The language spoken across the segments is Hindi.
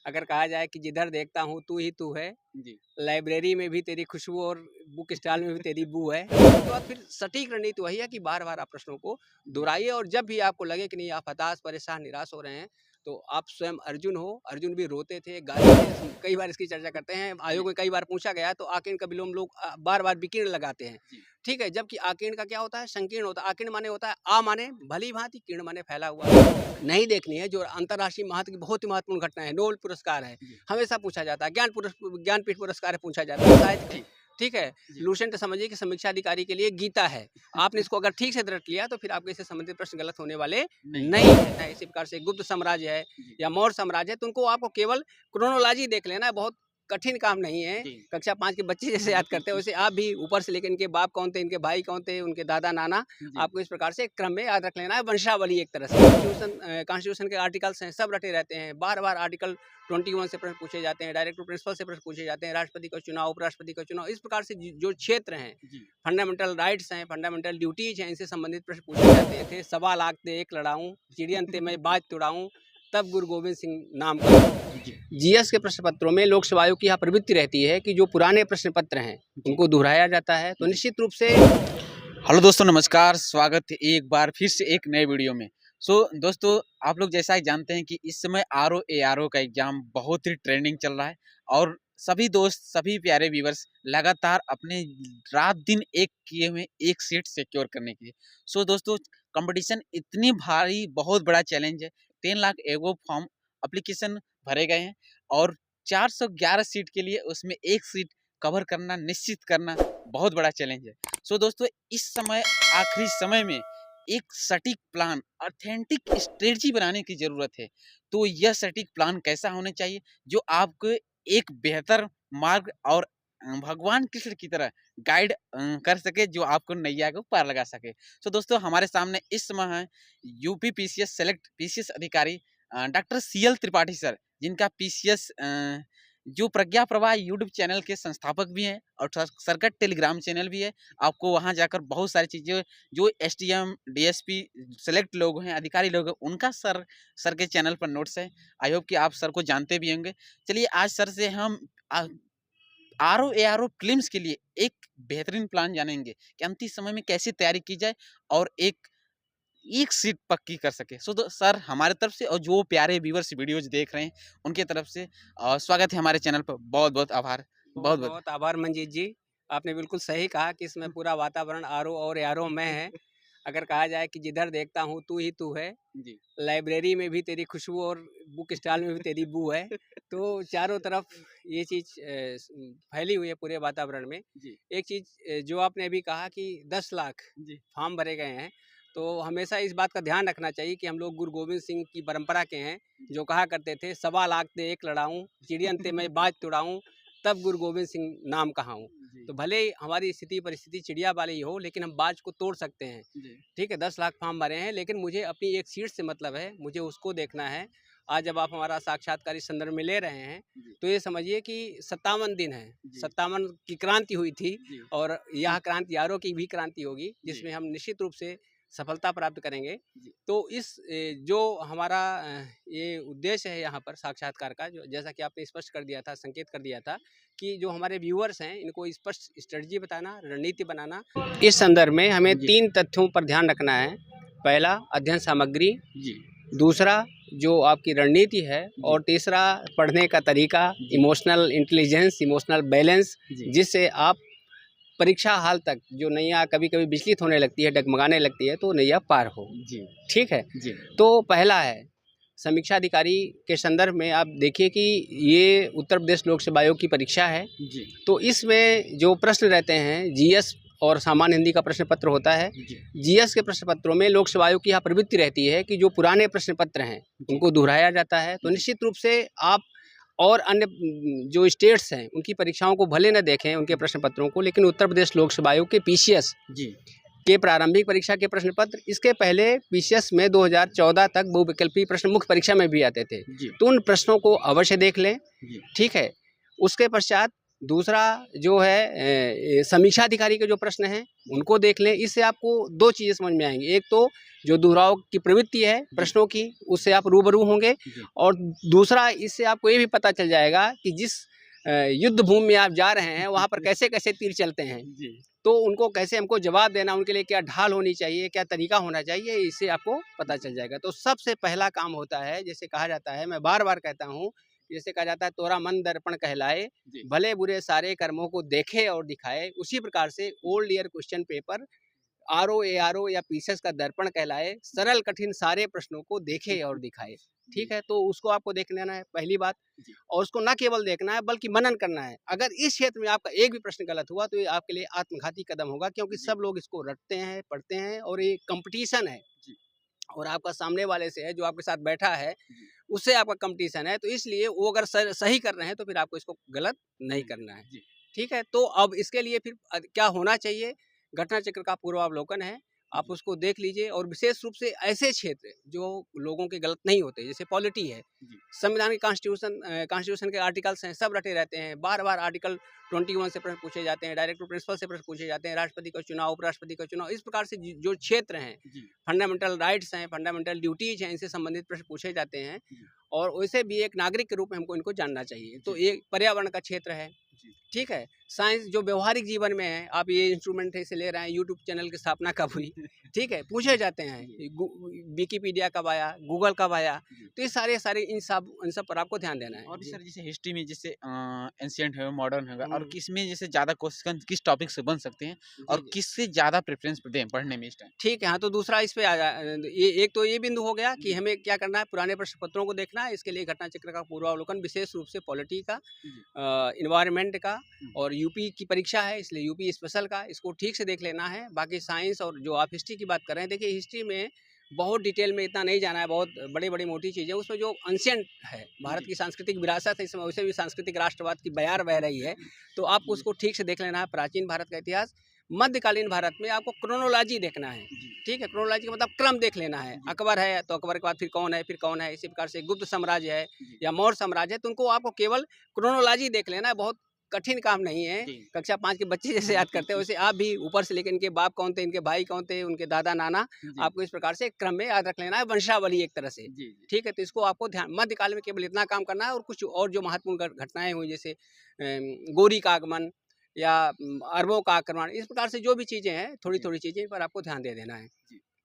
अगर कहा जाए कि जिधर देखता हूँ तू ही तू है, जी। लाइब्रेरी में भी तेरी खुशबू और बुक स्टॉल में भी तेरी बू है। तो आप फिर सटीक रणनीति वही है कि बार-बार आप प्रश्नों को दोहराइए और जब भी आपको लगे कि नहीं आप हताश, परेशान, निराश हो रहे हैं, तो आप स्वयं अर्जुन हो। अर्जुन भी रोते थे, गाते थे, कई बार इसकी चर्चा करते हैं। आयोग में कई बार पूछा गया तो आकीर्ण का विलोम लोग बार-बार विकीर्ण लगाते हैं। जी। ठीक है, जबकि आकीर्ण का क्या होता है? संकीर्ण होता है। आकीर्ण माने होता है आ माने भली-भांति, कीर्ण माने फैला हुआ। नहीं देखनी है जो अंतर्राष्ट्रीय महत्व की बहुत ही महत्वपूर्ण घटना है, नोबेल पुरस्कार है, जी। हमेशा पूछा जाता है, ज्ञानपीठ पुरस्कार पूछा जाता है, साहित्य की, ठीक है? जी। लूसेंट समझिए कि समीक्षा अधिकारी के लिए गीता है। आपने इसको अगर ठीक से रट लिया तो फिर आपके इससे संबंधित प्रश्न गलत होने वाले नहीं है। इसी प्रकार से गुप्त साम्राज्य है जी। या मौर्य साम्राज्य है, तो उनको आपको केवल क्रोनोलॉजी देख लेना है, बहुत कठिन काम नहीं है। जी। कक्षा 5 के बच्चे जैसे याद करते हैं वैसे आप भी ऊपर से लेकर इनके बाप कौन थे, इनके भाई कौन थे, उनके दादा नाना, जी। आपको इस प्रकार से क्रम में याद रख लेना है, वंशावली एक तरह से। कॉन्स्टिट्यूशन के आर्टिकल्स हैं, सब रटे रहते हैं। बार-बार आर्टिकल 21 से प्रश्न पूछे जाते हैं, डायरेक्ट टू प्रिंसिपल से प्रश्न पूछे जाते हैं, राष्ट्रपति का चुनाव, उपराष्ट्रपति का चुनाव, इस प्रकार से जो क्षेत्र हैं, जी। फंडामेंटल राइट्स हैं, फंडामेंटल ड्यूटीज हैं, इनसे संबंधित प्रश्न पूछे जाते थे। सवा लाख ते एक लड़ाऊं, चिड़ियन ते मैं बाज तुड़ाऊं, तब गुरु गोविंद सिंह नाम का। जीएस के प्रश्न पत्रों में लोक सेवाओं की यह प्रवृत्ति रहती है कि जो पुराने प्रश्न पत्र हैं उनको दोहराया जाता है, तो निश्चित रूप से। हेलो दोस्तों, नमस्कार, स्वागत है एक बार फिर से एक नए वीडियो में। दोस्तों, आप लोग जैसा ही जानते हैं कि इस समय आरओ एआरओ का एग्जाम बहुत ही ट्रेंडिंग चल रहा है और सभी दोस्त, सभी प्यारे व्यूवर्स लगातार अपने रात दिन एक किए हुए एक सीट सिक्योर करने के लिए। दोस्तों, कंपटीशन इतनी भारी, बहुत बड़ा चैलेंज है। 3 लाख एगो फॉर्म एप्लीकेशन भरे गए हैं और 411 सीट के लिए उसमें एक सीट कवर करना, निश्चित करना बहुत बड़ा चैलेंज है। दोस्तों, इस समय आखिरी समय में एक सटीक प्लान, ऑथेंटिक स्ट्रेटजी बनाने की ज़रूरत है। तो यह सटीक प्लान कैसा होना चाहिए जो आपको एक बेहतर मार्ग और भगवान कृष्ण की तरह गाइड कर सके, जो आपको नैया को पार लगा सके। दोस्तों, हमारे सामने इस समय है यूपी पीसीएस सेलेक्ट पीसीएस अधिकारी डॉक्टर सीएल त्रिपाठी सर, जिनका पीसीएस जो प्रज्ञा प्रवाह यूट्यूब चैनल के संस्थापक भी हैं और सर का टेलीग्राम चैनल भी है। आपको वहां जाकर बहुत सारी चीज़ें जो एसटीएम, डीएसपी सेलेक्ट लोग हैं, अधिकारी लोग हैं, उनका सर के चैनल पर नोट्स है। आई होप कि आप सर को जानते भी होंगे। चलिए, आज सर से हम आरओ एआरओ प्रीलिम्स के लिए एक बेहतरीन प्लान जानेंगे कि अंतिम समय में कैसे तैयारी की जाए और एक सीट पक्की कर सके। सर, हमारे तरफ से और जो प्यारे व्यूअर्स वीडियोज देख रहे हैं उनके तरफ से स्वागत है हमारे चैनल पर। बहुत बहुत आभार। बहुत बहुत आभार मंजीत जी। आपने बिल्कुल सही कहा कि इसमें पूरा वातावरण आरओ और एआरओ में है। अगर कहा जाए कि जिधर देखता हूँ तू ही तू है, जी। लाइब्रेरी में भी तेरी खुशबू और बुक स्टॉल में भी तेरी बू है। तो चारों तरफ ये चीज़ फैली हुई है पूरे वातावरण में। जी। एक चीज़ जो आपने अभी कहा कि 10 लाख फॉर्म भरे गए हैं, तो हमेशा इस बात का ध्यान रखना चाहिए कि हम लोग गुरु गोविंद सिंह की परंपरा के हैं, जो कहा करते थे सवा लाख ते एक लड़ाऊं, चिड़ियन ते मैं बाज तुड़ाऊं, तब गुरु गोविंद सिंह नाम कहाऊं। तो भले ही हमारी स्थिति परिस्थिति चिड़िया वाली ही हो, लेकिन हम बाज को तोड़ सकते हैं। ठीक है, 10 लाख फॉर्म भरे हैं, लेकिन मुझे अपनी एक सीट से मतलब है, मुझे उसको देखना है। आज जब आप हमारा साक्षात्कार इस संदर्भ में ले रहे हैं, तो ये समझिए कि 57 दिन है, 57 की क्रांति हुई थी और यह क्रांति आरओ की भी क्रांति होगी, जिसमें हम निश्चित रूप से सफलता प्राप्त करेंगे। तो इस जो हमारा ये उद्देश्य है यहाँ पर साक्षात्कार का, जो जैसा कि आपने स्पष्ट कर दिया था, संकेत कर दिया था कि जो हमारे व्यूअर्स हैं इनको स्पष्ट स्ट्रेटजी बताना, रणनीति बनाना। इस संदर्भ में हमें 3 तथ्यों पर ध्यान रखना है। पहला, अध्ययन सामग्री, दूसरा जो आपकी रणनीति है, और तीसरा पढ़ने का तरीका, इमोशनल इंटेलिजेंस, इमोशनल बैलेंस, जिससे आप परीक्षा हाल तक जो नैया कभी कभी विचलित होने लगती है, डगमगाने लगती है, तो नैया पार हो। ठीक है। तो पहला है समीक्षा अधिकारी के संदर्भ में आप देखिए कि ये उत्तर प्रदेश लोक सेवा आयोग की परीक्षा है। तो इसमें जो प्रश्न रहते हैं, जीएस और सामान्य हिंदी का प्रश्न पत्र होता है। जीएस के प्रश्न पत्रों में लोक सेवा आयोग की यह प्रवृत्ति रहती है कि जो पुराने प्रश्न पत्र हैं उनको दोहराया जाता है। तो निश्चित रूप से आप और अन्य जो स्टेट्स हैं उनकी परीक्षाओं को भले न देखें, उनके प्रश्न पत्रों को, लेकिन उत्तर प्रदेश लोक सेवा आयोग के पीसीएस के प्रारंभिक परीक्षा के प्रश्न पत्र, इसके पहले पीसीएस में 2014 तक बहुविकल्पीय प्रश्न मुख्य परीक्षा में भी आते थे, तो उन प्रश्नों को अवश्य देख लें। ठीक है। उसके पश्चात दूसरा जो है समीक्षा अधिकारी के जो प्रश्न हैं उनको देख लें। इससे आपको दो चीज़ें समझ में आएंगी। एक तो जो दोहराव की प्रवृत्ति है प्रश्नों की, उससे आप रूबरू होंगे, और दूसरा इससे आपको ये भी पता चल जाएगा कि जिस युद्ध भूमि में आप जा रहे हैं वहाँ पर कैसे कैसे तीर चलते हैं, तो उनको कैसे हमको जवाब देना, उनके लिए क्या ढाल होनी चाहिए, क्या तरीका होना चाहिए, इससे आपको पता चल जाएगा। तो सबसे पहला काम होता है, जैसे कहा जाता है, मैं बार बार कहता हूँ, जैसे कहा जाता है तोरा मन दर्पण कहलाए, भले बुरे सारे कर्मों को देखे और दिखाए, उसी प्रकार से old year question paper RO या पीसेस का दर्पण कहलाए, सरल कठिन सारे प्रश्नों को देखे और दिखाए। ठीक है, तो उसको आपको देख लेना है पहली बात, और उसको न केवल देखना है बल्कि मनन करना है। अगर इस क्षेत्र में आपका एक भी प्रश्न गलत हुआ तो ये आपके लिए आत्मघाती कदम होगा, क्योंकि सब लोग इसको रटते हैं, पढ़ते हैं, और ये कंपटीशन है, और आपका सामने वाले से है, जो आपके साथ बैठा है, उससे आपका कंपटीशन है। तो इसलिए वो अगर सही कर रहे हैं तो फिर आपको इसको गलत नहीं करना है। ठीक है, तो अब इसके लिए फिर क्या होना चाहिए, घटना चक्र का पूर्वावलोकन है, आप उसको देख लीजिए, और विशेष रूप से ऐसे क्षेत्र जो लोगों के गलत नहीं होते, जैसे पॉलिटी है, संविधान के कॉन्स्टिट्यूशन के आर्टिकल्स हैं, सब रटे रहते हैं, बार बार आर्टिकल 21 से प्रश्न पूछे जाते हैं, डायरेक्ट प्रिंसिपल से प्रश्न पूछे जाते हैं, राष्ट्रपति का चुनाव, उपराष्ट्रपति का चुनाव, इस प्रकार से जो क्षेत्र हैं, फंडामेंटल राइट्स हैं, फंडामेंटल ड्यूटीज हैं, इनसे संबंधित प्रश्न पूछे जाते हैं, और वैसे भी एक नागरिक के रूप में हमको इनको जानना चाहिए। तो ये पर्यावरण का क्षेत्र है। ठीक है, साइंस जो व्यवहारिक जीवन में है, आप ये इंस्ट्रूमेंट से ले रहे हैं, यूट्यूब चैनल की स्थापना कब हुई, ठीक है, पूछे जाते हैं, विकिपीडिया कब आया, गूगल कब आया, तो ये सारे इन सब पर आपको ध्यान देना है। और सर जैसे हिस्ट्री में जैसे एंशिएंट है, मॉडर्न है, और किसमें जैसे ज़्यादा क्वेश्चन किस टॉपिक से बन सकते हैं और किससे ज़्यादा प्रेफरेंस दें पढ़ने में इस टाइम? ठीक है, हाँ, तो दूसरा इस पे आ जा, ये एक तो ये बिंदु हो गया कि हमें क्या करना है, पुराने प्रश्न पत्रों को देखना है। इसके लिए घटना चक्र का पूर्वावलोकन, विशेष रूप से पॉलिटी का, इन्वायरमेंट का, और यूपी की परीक्षा है इसलिए यूपी स्पेशल का, इसको ठीक से देख लेना है। बाकी साइंस और जो आप हिस्ट्री की बात कर रहे हैं, देखिए हिस्ट्री में बहुत डिटेल में इतना नहीं जाना है, बहुत बड़ी मोटी चीज़ें, उसमें जो एंशिएंट है, भारत की सांस्कृतिक विरासत है, इस समय वैसे भी सांस्कृतिक राष्ट्रवाद की बयार बह रही है, तो आपको उसको ठीक से देख लेना है। प्राचीन भारत का इतिहास, मध्यकालीन भारत में आपको क्रोनोलॉजी देखना है। ठीक है, क्रोनोलॉजी का मतलब क्रम देख लेना है। अकबर है तो अकबर के बाद फिर कौन है, फिर कौन है, इसी प्रकार से गुप्त साम्राज्य है या मौर्य साम्राज्य है, तो उनको आपको केवल क्रोनोलॉजी देख लेना है। बहुत कठिन काम नहीं है, कक्षा 5 के बच्चे जैसे याद करते हैं वैसे आप भी ऊपर से लेकर इनके बाप कौन थे, इनके भाई कौन थे, उनके दादा नाना, आपको इस प्रकार से क्रम में याद रख लेना है, वंशावली एक तरह से। ठीक है, तो इसको आपको ध्यान, मध्यकाल में केवल इतना काम करना है, और कुछ और जो महत्वपूर्ण घटनाएं हुई, जैसे गौरी का आगमन या अरबों का आक्रमण, इस प्रकार से जो भी चीज़ें हैं, थोड़ी थोड़ी चीज़ें पर आपको ध्यान दे देना है।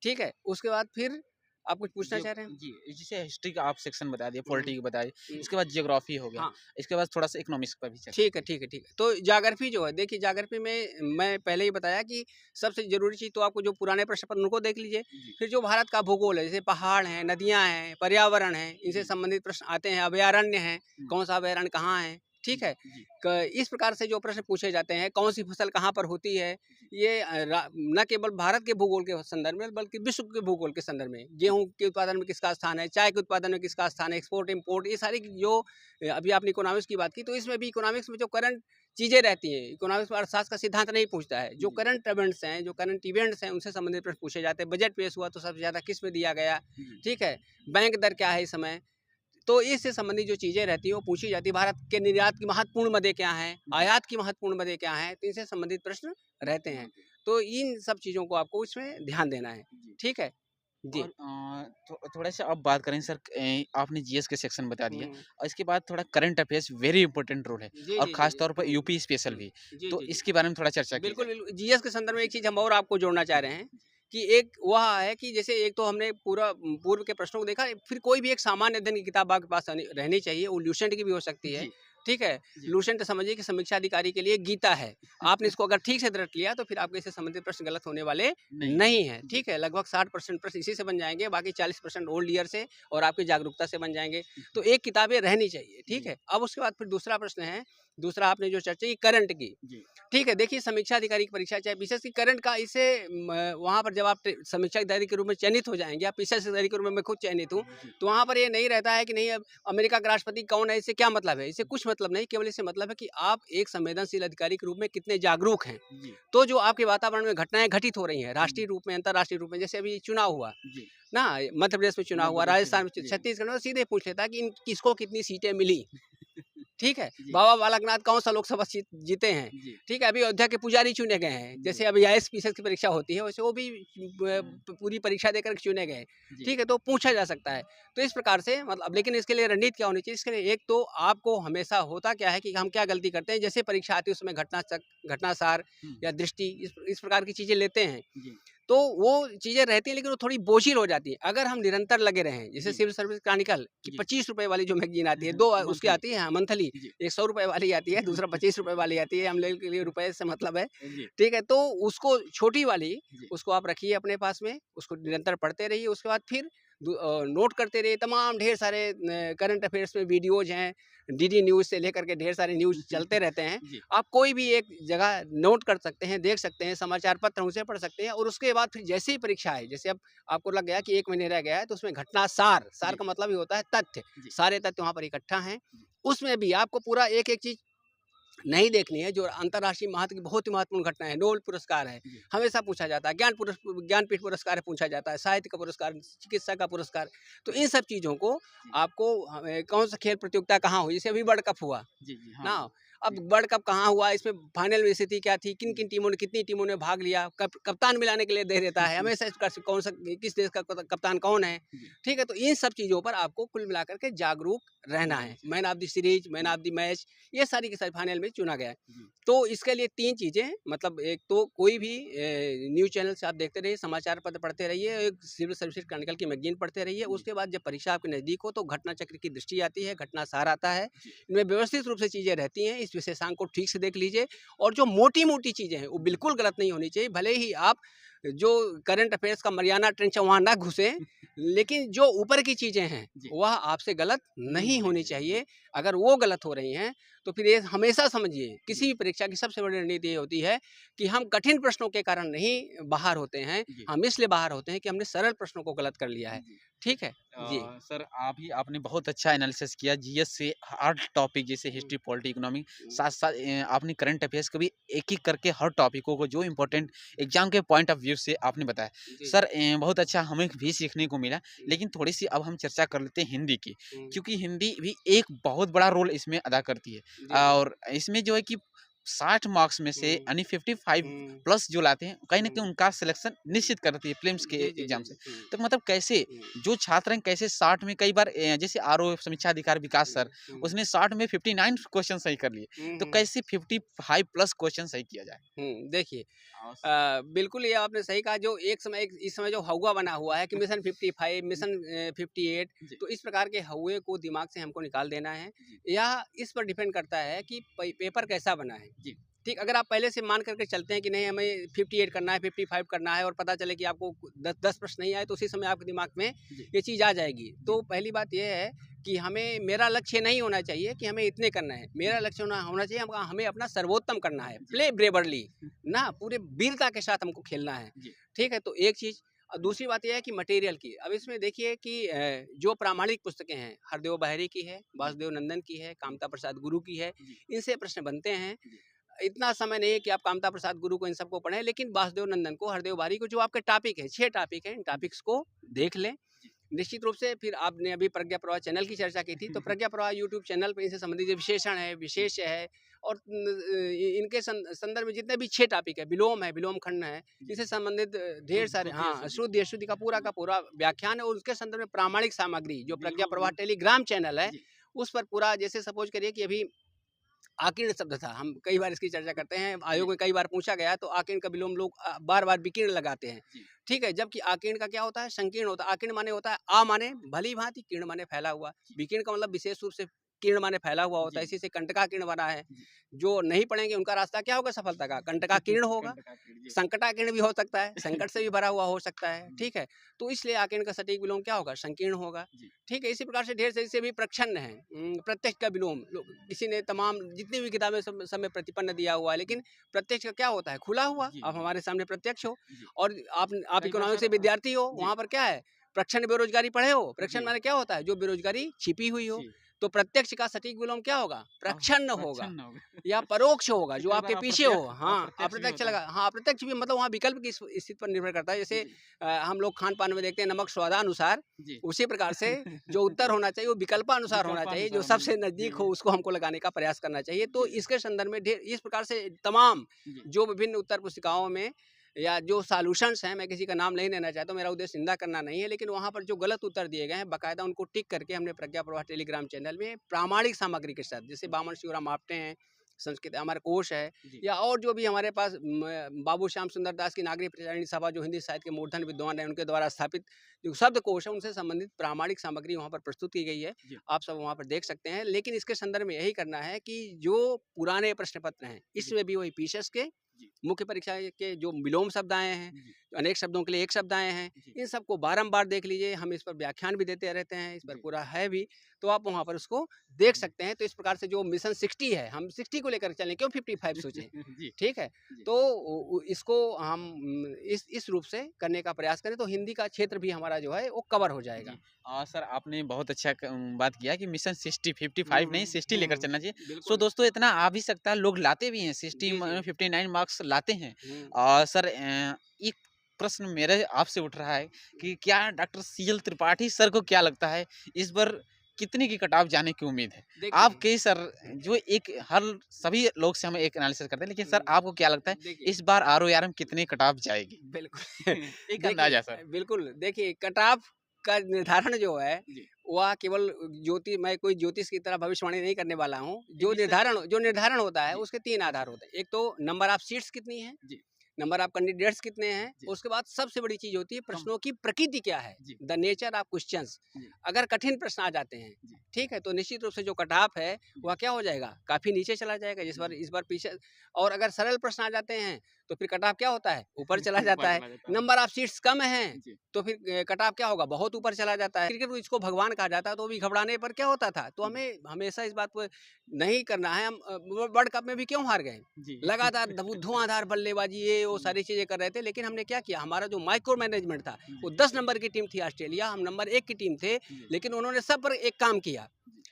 ठीक है, उसके बाद फिर आप कुछ पूछना चाह रहे हैं? जी, जैसे हिस्ट्री का आप सेक्शन बता दिए, पॉलिटी की बता दिए, इसके बाद ज्योग्राफी हो गया, हाँ, इसके बाद थोड़ा सा इकोनॉमिक्स का भी चर्चा। ठीक है, ठीक है, ठीक है। तो ज्योग्राफी जो है, देखिए ज्योग्राफी में मैं पहले ही बताया कि सबसे ज़रूरी चीज़ तो आपको जो पुराने प्रश्न पत्र उनको देख लीजिए। फिर जो भारत का भूगोल है, जैसे पहाड़ हैं, नदियाँ हैं, पर्यावरण है, इनसे संबंधित प्रश्न आते हैं, अभयारण्य हैं, कौन सा अभयारण्य कहाँ है, ठीक है। इस प्रकार से जो प्रश्न पूछे जाते हैं, कौन सी फसल कहाँ पर होती है, ये न केवल भारत के भूगोल के संदर्भ में बल्कि विश्व के भूगोल के संदर्भ में, गेहूं के उत्पादन में किसका स्थान है, चाय के उत्पादन में किसका स्थान है, एक्सपोर्ट इम्पोर्ट, ये सारी जो अभी आपने इकोनॉमिक्स की बात की, तो इसमें भी इकोनॉमिक्स में जो करंट चीज़ें रहती हैं, इकोनॉमिक्स में अर्थशास्त्र का सिद्धांत नहीं पूछता है, जो करंट इवेंट्स हैं, जो करंट इवेंट्स हैं, उनसे संबंधित प्रश्न पूछे जाते हैं। बजट पेश हुआ तो सबसे ज़्यादा किस में दिया गया, ठीक है, बैंक दर क्या है इस समय, तो इससे संबंधित जो चीज़ें रहती हैं वो पूछी जाती है। भारत के निर्यात की महत्वपूर्ण मदें क्या हैं, आयात की महत्वपूर्ण मदें क्या हैं, तो इनसे संबंधित प्रश्न रहते हैं। तो इन सब चीज़ों को आपको इसमें ध्यान देना है। ठीक है जी। और थोड़ा सा अब बात करें सर, आपने जीएस के सेक्शन बता दिया, और इसके बाद थोड़ा current affairs very important role है, और खास तौर पर यूपी स्पेशल भी, तो इसके बारे में थोड़ा चर्चा कीजिए। बिल्कुल बिल्कुल, जीएस के संदर्भ में एक चीज़ हम और आपको जोड़ना चाह रहे हैं कि एक वह है कि जैसे एक तो हमने पूरा पूर्व के प्रश्नों को देखा, फिर कोई भी एक सामान्य अध्ययन की किताब आपके पास रहनी चाहिए, वो ल्यूसेंट की भी हो सकती है। ठीक है, लूसेंट समझिए कि समीक्षा अधिकारी के लिए गीता है। आपने इसको अगर ठीक से रट लिया तो फिर आपके इससे संबंधित प्रश्न गलत होने वाले नहीं है। ठीक है, लगभग 60% प्रश्न इसी से बन जाएंगे, बाकी 40% ओल्ड ईयर से और आपकी जागरूकता से बन जाएंगे। तो एक किताबें रहनी चाहिए। ठीक है, अब उसके बाद फिर दूसरा प्रश्न है, दूसरा आपने जो चर्चा की करंट की, ठीक है, देखिए समीक्षा अधिकारी की परीक्षा चाहे विशेष की करंट का, इसे वहाँ पर जब आप समीक्षा अधिकारी के रूप में चयनित हो जाएंगे, आप विशेष अधिकारी के रूप में मैं खुद चयनित हूँ, तो वहाँ पर ये नहीं रहता है कि नहीं अब अमेरिका का राष्ट्रपति कौन है, इससे क्या मतलब है, इससे कुछ मतलब नहीं, केवल इससे मतलब है कि आप एक संवेदनशील अधिकारी के रूप में कितने जागरूक हैं। तो जो आपके वातावरण में घटनाएं घटित हो रही हैं, राष्ट्रीय रूप में, अंतर्राष्ट्रीय रूप में, जैसे अभी चुनाव हुआ ना, मध्य प्रदेश में चुनाव हुआ, राजस्थान में, छत्तीसगढ़ में, सीधे पूछ लेता है कि किसको कितनी सीटें मिली। ठीक है। जी। बाबा बालकनाथ कौन सा लोकसभा सीट जीते हैं, जी। ठीक है। अभी अयोध्या के पुजारी चुने गए हैं, जैसे अभी आईएएस पीसीएस की परीक्षा होती है वैसे वो भी पूरी परीक्षा देकर चुने गए, जी। ठीक है। तो पूछा जा सकता है। तो इस प्रकार से मतलब, लेकिन इसके लिए रणनीति क्या होनी चाहिए? इसके लिए एक तो आपको हमेशा होता क्या है कि हम क्या गलती करते हैं, जैसे परीक्षा आती है उसमें घटनासार या दृष्टि इस प्रकार की चीजें लेते हैं, जी। तो वो चीजें रहती हैं लेकिन वो थोड़ी बोझिल हो जाती है। अगर हम निरंतर लगे रहें, जैसे जी। सिविल सर्विस क्रॉनिकल की जी। 25 रुपए वाली जो मैगजीन आती है, 2 उसकी मंथली। आती है, हाँ, मंथली। जी। एक 100 रुपए वाली आती है, दूसरा 25 रुपए वाली आती है, हम लोग के लिए रुपए से मतलब है, जी। ठीक है। तो उसको छोटी वाली, जी। उसको आप रखिए अपने पास में, उसको निरंतर पढ़ते रहिए। उसके बाद फिर नोट करते रहिए, तमाम ढेर सारे करंट अफेयर्स में वीडियोज हैं, डीडी न्यूज़ से लेकर के ढेर सारे न्यूज़ चलते रहते हैं। जी। आप कोई भी एक जगह नोट कर सकते हैं, देख सकते हैं, समाचार पत्र उनसे पढ़ सकते हैं और उसके बाद फिर जैसे ही परीक्षा है, जैसे अब आपको लग गया कि 1 महीने रह गया है, तो उसमें घटना सार जी। का मतलब ही होता है तथ्य। जी। सारे तथ्य वहाँ पर इकट्ठा हैं। जी। उसमें भी आपको पूरा एक-एक चीज़ नहीं देखनी है। जो अंतर्राष्ट्रीय महत्व की बहुत ही महत्वपूर्ण घटना है, नोबेल पुरस्कार है, जी। हमेशा पूछा जाता है, ज्ञानपीठ पुरस्कार पूछा जाता है, साहित्य का पुरस्कार, चिकित्सा का पुरस्कार। तो इन सब चीज़ों को जी। आपको कौन सा खेल प्रतियोगिता कहाँ हुई, जैसे अभी वर्ल्ड कप हुआ जी। जी। हाँ। ना। अब वर्ल्ड कप कहाँ हुआ, इसमें फाइनल में स्थिति क्या थी, किन-किन टीमों ने, कितनी टीमों ने भाग लिया, कप्तान मिलाने के लिए दे देता है, हमेशा इसका कौन सा, किस देश का कप्तान कौन है, जी। ठीक है। तो इन सब चीज़ों पर आपको कुल मिलाकर के जागरूक रहना है। Man of the series, man of the match, ये सारी की सारी फाइनल में चुना गया है। जी। तो इसके लिए 3 चीज़ें, मतलब एक तो कोई भी न्यूज़ चैनल से आप देखते रहिए, समाचार पत्र पढ़ते रहिए, एक सिविल सर्विसेज क्रॉनिकल की मैगज़ीन पढ़ते रहिए। उसके बाद जब परीक्षा आपके नज़दीक हो तो घटना चक्र की दृष्टि आती है, घटना सार आता है। जी। इनमें व्यवस्थित रूप से चीज़ें रहती हैं, इस विशेषांक को ठीक से देख लीजिए। और जो मोटी-मोटी चीज़ें हैं वो बिल्कुल गलत नहीं होनी चाहिए। भले ही आप जो करंट अफेयर्स का मरियाना ट्रेंच है वहाँ ना घुसें, लेकिन जो ऊपर की चीज़ें हैं जी। वह आपसे गलत नहीं होनी चाहिए। चाहिए। अगर वो गलत हो रही हैं तो फिर ये हमेशा समझिए, किसी भी परीक्षा की सबसे बड़ी रणनीति ये होती है कि हम कठिन प्रश्नों के कारण नहीं बाहर होते हैं, जी। हम इसलिए बाहर होते हैं कि हमने सरल प्रश्नों को गलत कर लिया है। जी। ठीक है? जी। सर आपने बहुत अच्छा एनालिसिस किया जीएस से हर टॉपिक जैसे हिस्ट्री, पॉलिटी, इकोनॉमी, साथ-साथ आपने करंट अफेयर्स को भी एक-एक करके हर टॉपिकों को जो इम्पोर्टेंट एग्जाम के पॉइंट ऑफ व्यू से आपने बताया। जी। सर बहुत अच्छा हमें भी सीखने को मिला, लेकिन थोड़ी-सी अब हम चर्चा कर लेते हैं हिंदी की, हुँ। क्योंकि हिंदी भी एक बहुत बड़ा रोल इसमें अदा करती है। जी, जी। और इसमें जो है कि 60 मार्क्स में से हुँ। यानी 55 हुँ। प्लस जो लाते हैं, कहीं न कहीं हुँ। उनका सिलेक्शन निश्चित करती है प्रीलिम्स के जी, जी, जी, एग्जाम से। जी। हुँ। तो मतलब कैसे हुँ। जो छात्र हैं कैसे 60 में कई बार जैसे आरओ समीक्षा अधिकारी विकास सर, हुँ। उसने 60 में 59 क्वेश्चन सही कर लिए। हुँ, तो हुँ। कैसे 55 प्लस क्वेश्चन सही किया जाए? देखिए, हाँ, बिल्कुल ये आपने सही कहा। जो इस समय जो हौवा बना हुआ है कि मिशन 55, मिशन 58, जी। तो इस प्रकार के हौवे को दिमाग से हमको निकाल देना है। जी। या इस पर डिपेंड करता है कि पेपर कैसा बना है। जी। ठीक, अगर आप पहले से मान करके चलते हैं कि नहीं हमें 58 करना है, 55 करना है और पता चले कि आपको 10 प्रश्न नहीं आए, तो उसी समय आपके दिमाग में जी। ये चीज़ आ जाएगी। तो पहली बात ये है कि मेरा लक्ष्य नहीं होना चाहिए कि हमें इतने करना है। मेरा लक्ष्य होना चाहिए हमें अपना सर्वोत्तम करना है। प्ले ब्रेवरली, ना पूरे वीरता के साथ हमको खेलना है। जी। ठीक है? तो एक चीज़। और दूसरी बात ये है कि मटेरियल की। अब इसमें देखिए कि जो प्रामाणिक पुस्तकें हैं, हरदेव बहरी की है, वासुदेव नंदन की है, कामता प्रसाद गुरु की है, जी। इनसे प्रश्न बनते हैं। जी। इतना समय नहीं है कि आप कामता प्रसाद गुरु को इन सबको पढ़ें, लेकिन वासुदेव नंदन को, हरदेव बहरी को, जो आपके टॉपिक है, 6 टॉपिक हैं, इन टॉपिक्स को देख लें। जी। निश्चित रूप से फिर आपने अभी प्रज्ञा प्रवाह चैनल की चर्चा की थी, तो प्रज्ञा प्रवाह यूट्यूब चैनल पे इनसे संबंधित जो विशेषण है, विशेष है और इनके संदर्भ में जितने भी 6 टॉपिक है, विलोम है, विलोम खंड है, इससे संबंधित ढेर सारे, हाँ, श्रुति अशुद्धि का पूरा व्याख्यान है और उसके संदर्भ में प्रामाणिक सामग्री जो प्रज्ञा प्रवाह टेलीग्राम चैनल है, उस पर पूरा, जैसे सपोज करिए कि अभी आकीर्ण शब्द था, हम कई बार इसकी चर्चा करते हैं, आयोग में कई बार पूछा गया, तो आकीर्ण का विलोम लोग बार-बार विकीर्ण लगाते हैं। ठीक है? जबकि आकीर्ण का क्या होता है? संकीर्ण होता है। आकीर्ण माने होता है माने भली-भांति, कीर्ण माने फैला हुआ। विकीर्ण का मतलब विशेष रूप से, कीर्ण माने फैला हुआ होता है, इसी से कंटकाकीर्ण बना है। जो नहीं पढ़ेंगे उनका रास्ता क्या होगा सफलता का? कंटकाकीर्ण होगा। संकटाकीर्ण भी हो सकता है, संकट से भी भरा हुआ हो सकता है। ठीक है? तो इसलिए आकीर्ण का सटीक विलोम क्या होगा? संकीर्ण होगा। ठीक है? इसी प्रकार से ढेर से इससे भी प्रच्छन्न है। प्रत्यक्ष का विलोम किसी ने तमाम जितनी भी किताबें सब में प्रतिपन्न दिया हुआ है, लेकिन प्रत्यक्ष का क्या होता है? खुला हुआ। आप हमारे सामने प्रत्यक्ष हो और आप इकोनॉमिक्स से विद्यार्थी हो, वहाँ पर क्या है? प्रच्छन्न बेरोजगारी पढ़े हो। प्रच्छन्न माने क्या होता है? जो बेरोजगारी छिपी हुई हो। तो प्रत्यक्ष का सटीक विलोम क्या होगा? प्रच्छन्न होगा प्रच्छन्न होगा। या परोक्ष होगा, जो कई आपके बार पीछे हो। हाँ, अप्रत्यक्ष भी अप्रत्यक्ष होता है। लगा, हाँ, अप्रत्यक्ष भी मतलब वहाँ विकल्प की स्थिति पर निर्भर करता है। जैसे जी, हम लोग खान-पान में देखते हैं नमक स्वादानुसार, जी। उसी प्रकार से जो उत्तर होना चाहिए वो विकल्पानुसार होना चाहिए, विकल्पानुसार जो होना सबसे चाहिए। नज़दीक हो जी, उसको हमको लगाने का प्रयास करना चाहिए। तो जी, जी, इसके संदर्भ में ढेर इस प्रकार से तमाम जी, जो विभिन्न उत्तर पुस्तिकाओं में या जो सॉल्यूशंस हैं, मैं किसी का नाम नहीं लेना चाहता हूँ, मेरा उद्देश्य निंदा करना नहीं है, लेकिन वहाँ पर जो गलत उत्तर दिए गए हैं, बाकायदा उनको टिक करके हमने प्रज्ञा प्रवाह टेलीग्राम चैनल में प्रामाणिक सामग्री के साथ, जैसे बामन शिवराम आप्टे हैं, संस्कृत हमारा कोश है, जी, या और जो भी हमारे पास बाबू श्याम सुंदर दास की नागरिक प्रचारिणी सभा, जो हिंदी साहित्य के मूर्धन विद्वान हैं, उनके द्वारा स्थापित जो शब्दकोश है, उनसे संबंधित प्रामाणिक सामग्री वहाँ पर प्रस्तुत की गई है। जी, आप सब वहाँ पर देख सकते हैं। लेकिन इसके संदर्भ में यही करना है कि जो पुराने प्रश्न पत्र हैं, जी, इसमें भी वही पीसेस के जी, मुख्य परीक्षा के जो विलोम शब्द आए हैं, जी, अनेक शब्दों के लिए एक शब्द आए हैं, जी, इन सबको बारंबार देख लीजिए। हम इस पर व्याख्यान भी देते रहते हैं, इस पर जी, पूरा है भी, तो आप वहाँ पर उसको देख जी। सकते हैं। तो इस प्रकार से जो मिशन 60 है, हम 60 को लेकर चलें, क्यों 55 सोचें? जी, ठीक है? जी, तो इसको हम इस रूप से करने का प्रयास करें, तो हिंदी का क्षेत्र भी हमारा जो है वो कवर हो जाएगा। जी। सर आपने बहुत अच्छा बात किया कि मिशन 60 55 नहीं 60 लेकर हुँ, चलना चाहिए। सो बिल्कुल। दोस्तों इतना आ भी सकता है, लोग लाते भी हैं 60 जी, जी। 59 मार्क्स लाते हैं। हुँ। सर एक प्रश्न मेरे आपसे उठ रहा है कि क्या डॉक्टर सीएल त्रिपाठी सर को क्या लगता है इस बार कितने की कट ऑफ जाने की उम्मीद है? देखिए आपके सर जो एक हर सभी लोग से हम एक एनालिसिस करते हैं, लेकिन सर आपको क्या लगता है देखिए इस बार आरओईआर में कितनी कट ऑफ जाएगी? बिल्कुल। एक देखिए अंदाजा सर। बिल्कुल, देखिए कट ऑफ का निर्धारण जो है, जी। वह केवल मैं कोई ज्योतिष की तरह भविष्यवाणी नहीं करने वाला हूँ। जी, सर जो निर्धारण होता है, जी। उसके 3 आधार होते हैं। एक तो नंबर ऑफ सीट्स कितनी है, जी, नंबर ऑफ कैंडिडेट्स कितने हैं, जी। उसके बाद सबसे बड़ी चीज़ होती है कम प्रश्नों की प्रकृति क्या है, जी, द नेचर ऑफ क्वेश्चंस। जी, अगर कठिन प्रश्न आ जाते हैं, जी, ठीक है, तो निश्चित रूप से जो कट ऑफ है, जी, वह क्या हो जाएगा, काफ़ी नीचे चला जाएगा। जी। इस बार पीछे। और अगर सरल प्रश्न आ जाते हैं, तो फिर कट ऑफ क्या होता है, ऊपर चला ऊपर जाता है। चला जाता है। नंबर ऑफ सीट्स कम हैं, जी, तो फिर कट ऑफ क्या होगा, बहुत ऊपर चला जाता है। क्रिकेट में इसको भगवान कहा जाता है, तो भी घबराने पर क्या होता था। तो जी, हमें हमेशा इस बात को नहीं करना है। हम वर्ल्ड कप में भी क्यों हार गए? जी। लगातार धुआंधार बल्लेबाजी, ये वो हुँ, सारी चीज़ें कर रहे थे, लेकिन हमने क्या किया, हमारा जो माइक्रो मैनेजमेंट था, जी, वो 10 नंबर की टीम थी ऑस्ट्रेलिया, हम नंबर 1 की टीम थे, जी, लेकिन उन्होंने सब पर एक काम किया। जी,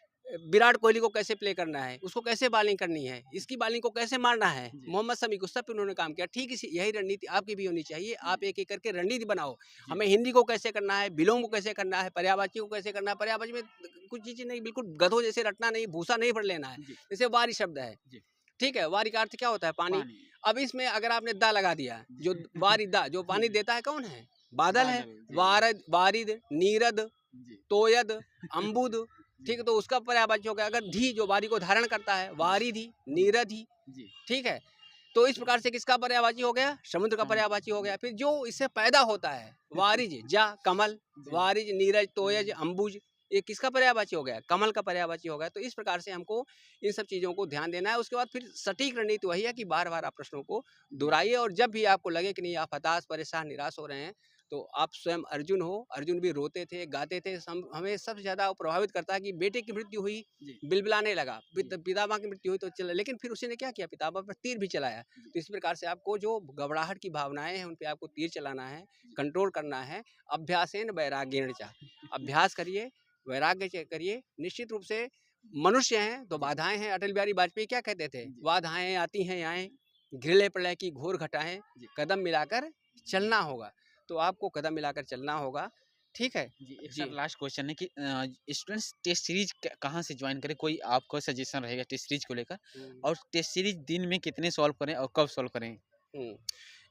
विराट कोहली को कैसे प्ले करना है, उसको कैसे बॉलिंग करनी है, इसकी बॉलिंग को कैसे मारना है, जी, मोहम्मद शमी को, सब पे उन्होंने काम किया। ठीक इसी यही रणनीति आपकी भी होनी चाहिए। जी, आप एक-एक करके रणनीति बनाओ। जी, हमें हिंदी को कैसे करना है, विलोम को कैसे करना है, पर्यायवाची को कैसे करना है। पर्यायवाची में कुछ चीज़ें नहीं, बिल्कुल गधों जैसे रटना नहीं, भूसा नहीं भर लेना है। जी, जैसे वारी शब्द है, जी, ठीक है, वारी का अर्थ क्या होता है, पानी। पानी। अब इसमें अगर आपने दा लगा दिया, जी, जो वारी दा, जो पानी जी, देता है कौन है? बादल है। बादल। जी, वारद, वारिद, नीरद, जी, तोयद, अम्बुद, जी, ठीक है, तो उसका पर्यायवाची हो गया। अगर धी, जो वारी को धारण करता है, जी, वारिधि, जी, नीरधि, जी, ठीक है। तो इस प्रकार से किसका पर्यायवाची हो गया? समुद्र का समुद्र। पर्यायवाची हो जी, गया। फिर जो इससे पैदा होता है, वारिज, जा, कमल, जी, वारिज, नीरज, तोयज, जी, अम्बुज, ये किसका पर्यायवाची हो गया? कमल का पर्यायवाची हो गया। तो इस प्रकार से हमको इन सब चीज़ों को ध्यान देना है। उसके बाद फिर सटीक रणनीति वही है कि बार-बार आप प्रश्नों को जी, दोहराइए, और जब भी आपको लगे कि नहीं, आप हताश, परेशान, निराश हो रहे हैं, तो आप स्वयं अर्जुन हो। अर्जुन भी रोते थे, गाते थे। हमें सबसे ज़्यादा प्रभावित करता है कि बेटे की मृत्यु हुई, जी, बिलबिलाने लगा। जी, पितामह की मृत्यु हुई तो चला, लेकिन फिर उसी ने क्या किया, पितामह पर तीर भी चलाया। जी, तो इस प्रकार से आपको जो घबराहट की भावनाएँ हैं, उन पे आपको तीर चलाना है, जी। कंट्रोल करना है। अभ्यासेन वैराग्येण च, अभ्यास करिए, वैराग्य से करिए। निश्चित रूप से मनुष्य हैं, तो जी, बाधाएँ हैं। अटल बिहारी वाजपेयी क्या कहते थे? जी, बाधाएँ आती हैं आएँ, घिरले प्रलय की घोर घटाएँ, जी, कदम मिलाकर चलना होगा। तो आपको कदम मिलाकर चलना होगा, ठीक है? जी। एक सर जी। लास्ट क्वेश्चन है कि स्टूडेंट्स टेस्ट सीरीज कहाँ से ज्वाइन करें? कोई आपका सजेशन रहेगा टेस्ट सीरीज को लेकर? हुँ, और टेस्ट सीरीज दिन में कितने सॉल्व करें और कब सॉल्व करें? हुँ।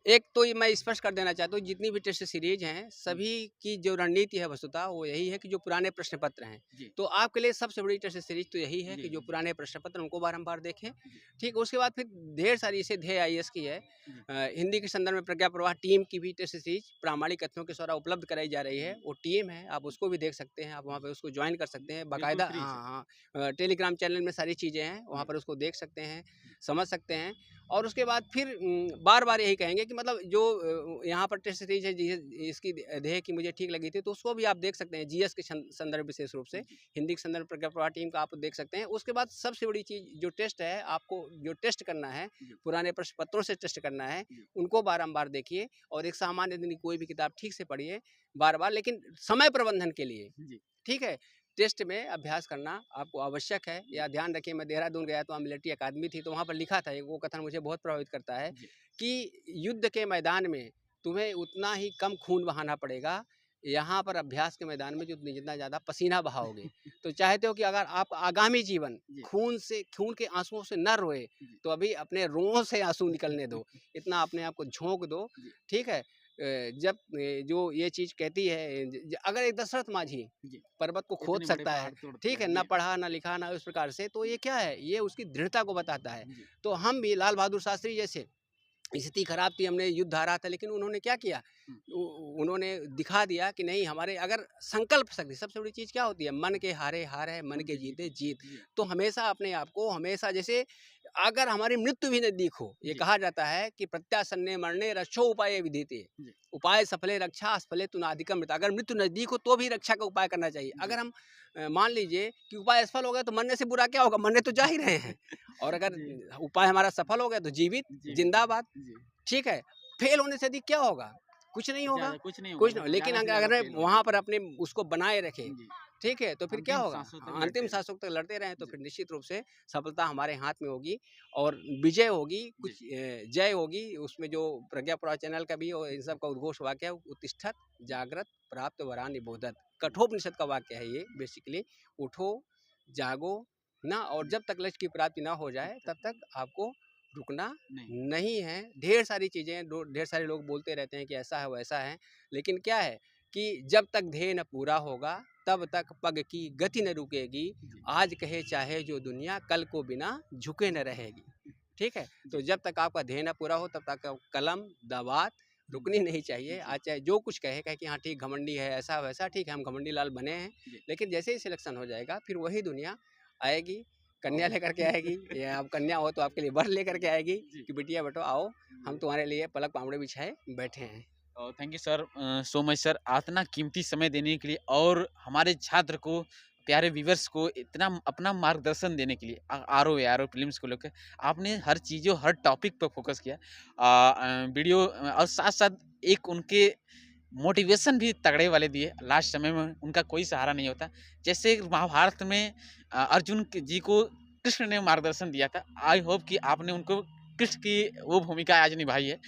एक तो ये मैं स्पष्ट कर देना चाहता हूँ, जितनी भी टेस्ट सीरीज़ हैं, हुँ, सभी की जो रणनीति है वस्तुतः वो यही है कि जो पुराने प्रश्न पत्र हैं, जी, तो आपके लिए सबसे बड़ी टेस्ट सीरीज़ तो यही है जी, कि जो जी, पुराने प्रश्न पत्र उनको बारंबार देखें। जी, ठीक, उसके बाद फिर ढेर सारी, जैसे ध्येय आईएएस की है। जी, हिंदी के संदर्भ में प्रज्ञा प्रवाह टीम की भी टेस्ट सीरीज़ प्रामाणिक कथनों के द्वारा उपलब्ध कराई जा रही है। जी, वो टीम है, आप उसको भी देख सकते हैं, आप वहाँ जी। पे उसको जॉइन कर सकते हैं। बिल्कुल बाकायदा फ्री से। हाँ, हाँ। टेलीग्राम चैनल में सारी चीज़ें हैं, वहाँ जी, पर उसको देख सकते हैं, जी, समझ सकते हैं। और उसके बाद फिर बार-बार यही कहेंगे कि मतलब जो यहाँ पर टेस्ट सीरीज़ है, इसकी ध्येय की मुझे ठीक लगी थी, तो उसको भी आप देख सकते हैं जीएस के संदर्भ विशेष रूप से। जी, हिंदी के संदर्भ प्रज्ञा प्रवाह टीम का आप देख सकते हैं। उसके बाद सबसे बड़ी चीज़ जो टेस्ट है, आपको जो टेस्ट करना है, जी, पुराने प्रश्न पत्रों से टेस्ट करना है, जी, उनको बारंबार देखिए, और एक सामान्य दिन की कोई भी किताब ठीक से पढ़िए, बार-बार, लेकिन समय प्रबंधन के लिए, जी, ठीक है? टेस्ट में अभ्यास करना आपको आवश्यक है। या ध्यान रखिए, मैं देहरादून गया तो वहाँ मिलिट्री अकादमी थी, तो वहाँ पर लिखा था, वो कथन मुझे बहुत प्रभावित करता है कि युद्ध के मैदान में तुम्हें उतना ही कम खून बहाना पड़ेगा, यहाँ पर अभ्यास के मैदान में जितना ज़्यादा पसीना बहाओगे। तो चाहते हो कि अगर आप आगामी जीवन खून के आंसुओं से न रोए, तो अभी अपने रोओं से आंसू निकलने दो, इतना अपने आप को झोंक दो, ठीक है। जब जो ये चीज़ कहती है, अगर एक दशरथ माझी पर्वत को खोद सकता है, ठीक है, ना पढ़ा ना लिखा ना उस प्रकार से, तो ये क्या है, ये उसकी दृढ़ता को बताता है। तो हम भी लाल बहादुर शास्त्री जैसे, स्थिति खराब थी, हमने युद्ध हारा था, लेकिन उन्होंने क्या किया, उन्होंने दिखा दिया कि नहीं, हमारे अगर संकल्प शक्ति, सबसे बड़ी चीज़ क्या होती है, मन के हारे हार है, मन के जीते जीत। तो हमेशा अपने आप को, हमेशा जैसे अगर हमारी मृत्यु भी नजदीक हो, ये कहा जाता है कि प्रत्यासन्ने मरणे रक्षो उपाय विधीते, उपाय सफले रक्षा असफले तु नाधिकम मृत। अगर मृत्यु नजदीक हो तो भी रक्षा का उपाय करना चाहिए। अगर हम मान लीजिए कि उपाय असफल हो गया तो मरने से बुरा क्या होगा, मरने तो जा ही रहे हैं। और अगर उपाय हमारा सफल हो गया तो जीवित जिंदाबाद, ठीक है। फेल होने से अधिक क्या होगा, कुछ नहीं होगा, कुछ नहीं। लेकिन अगर वहाँ पर अपने उसको बनाए रखें, ठीक है, तो फिर क्या होगा, अंतिम सांसों तक लड़ते रहें, तो फिर निश्चित रूप से सफलता हमारे हाथ में होगी और विजय होगी, कुछ जय होगी। उसमें जो प्रज्ञापुरा चैनल का भी और इन सब का उद्घोष वाक्य है, उत्तिष्ठत जागृत प्राप्त वरान निबोधत, कठोपनिषद का वाक्य है ये बेसिकली। उठो, जागो ना, और जब तक लक्ष्य की प्राप्ति ना हो जाए तब तक आपको रुकना नहीं है। ढेर सारी चीज़ें, ढेर सारे लोग बोलते रहते हैं कि ऐसा है वैसा है, लेकिन क्या है कि जब तक ध्येय न पूरा होगा तब तक पग की गति न रुकेगी। आज कहे चाहे जो दुनिया, कल को बिना झुके न रहेगी, ठीक है। तो जब तक आपका ध्येय न पूरा हो तब तक कलम दबात रुकनी नहीं चाहिए। आज चाहे जो कुछ कहे कि हाँ ठीक, घमंडी है, ऐसा वैसा, ठीक है, हम घमंडी लाल बने हैं, लेकिन जैसे ही सिलेक्शन हो जाएगा फिर वही दुनिया आएगी, कन्या लेकर के आएगी, या आप कन्या हो तो आपके लिए वर लेकर के आएगी कि बिटिया बेटो आओ, हम तुम्हारे लिए पलक पामड़े बिछाए बैठे हैं। Thank you sir, so much sir, इतना कीमती समय देने के लिए और हमारे छात्र को, प्यारे व्यूवर्स को इतना अपना मार्गदर्शन देने के लिए। आर ओ फिल्म्स को लेकर आपने हर चीज़ों, हर टॉपिक पर फोकस किया वीडियो, और साथ साथ एक उनके मोटिवेशन भी तगड़े वाले दिए। लास्ट समय में उनका कोई सहारा नहीं होता, जैसे महाभारत में अर्जुन जी को कृष्ण ने मार्गदर्शन दिया था। आई होप कि आपने उनको कृष्ण की वो भूमिका आज निभाई है।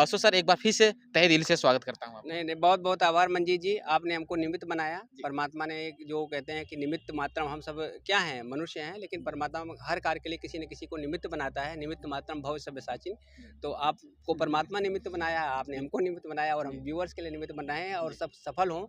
सो सर, एक बार फिर से तहे दिल से स्वागत करता हूँ। नहीं, बहुत बहुत आभार मंजीत जी, आपने हमको निमित्त बनाया। परमात्मा ने, जो कहते हैं कि निमित्त मात्रम, हम सब क्या हैं, मनुष्य हैं, लेकिन परमात्मा हर कार्य के लिए किसी न किसी को निमित्त बनाता है। निमित्त मात्रम भव सब्यसाचिन। तो आपको परमात्मा निमित्त बनाया, आपने हमको निमित्त बनाया, और हम व्यूअर्स के लिए निमित्त बनाए हैं, और सब सफल हों,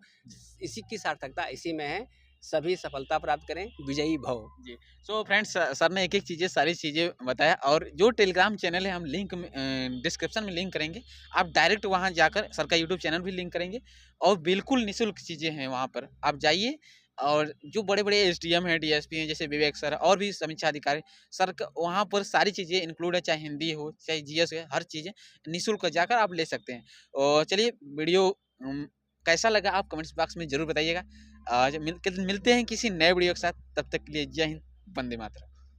इसी की सार्थकता इसी में है। सभी सफलता प्राप्त करें, विजयी भव। जी, सो फ्रेंड्स, सर ने एक-एक चीज़ें, सारी चीज़ें बताया, और जो टेलीग्राम चैनल है हम लिंक में डिस्क्रिप्शन में लिंक करेंगे। आप डायरेक्ट वहाँ जाकर, सर का यूट्यूब चैनल भी लिंक करेंगे, और बिल्कुल निःशुल्क चीज़ें हैं वहाँ पर, आप जाइए। और जो बड़े-बड़े एसडीएम हैं, डीएसपी हैं, जैसे विवेक सर और भी समीक्षा अधिकारी, सर का वहाँ पर सारी चीज़ें इंक्लूड है, चाहे हिंदी हो, चाहे जीएस है, हर चीज़ें निःशुल्क जाकर आप ले सकते हैं। और चलिए, वीडियो कैसा लगा आप कमेंट्स बॉक्स में ज़रूर बताइएगा। आज मिलते हैं किसी नए वीडियो के साथ, तब तक के लिए जय हिंद, वंदे मातरम।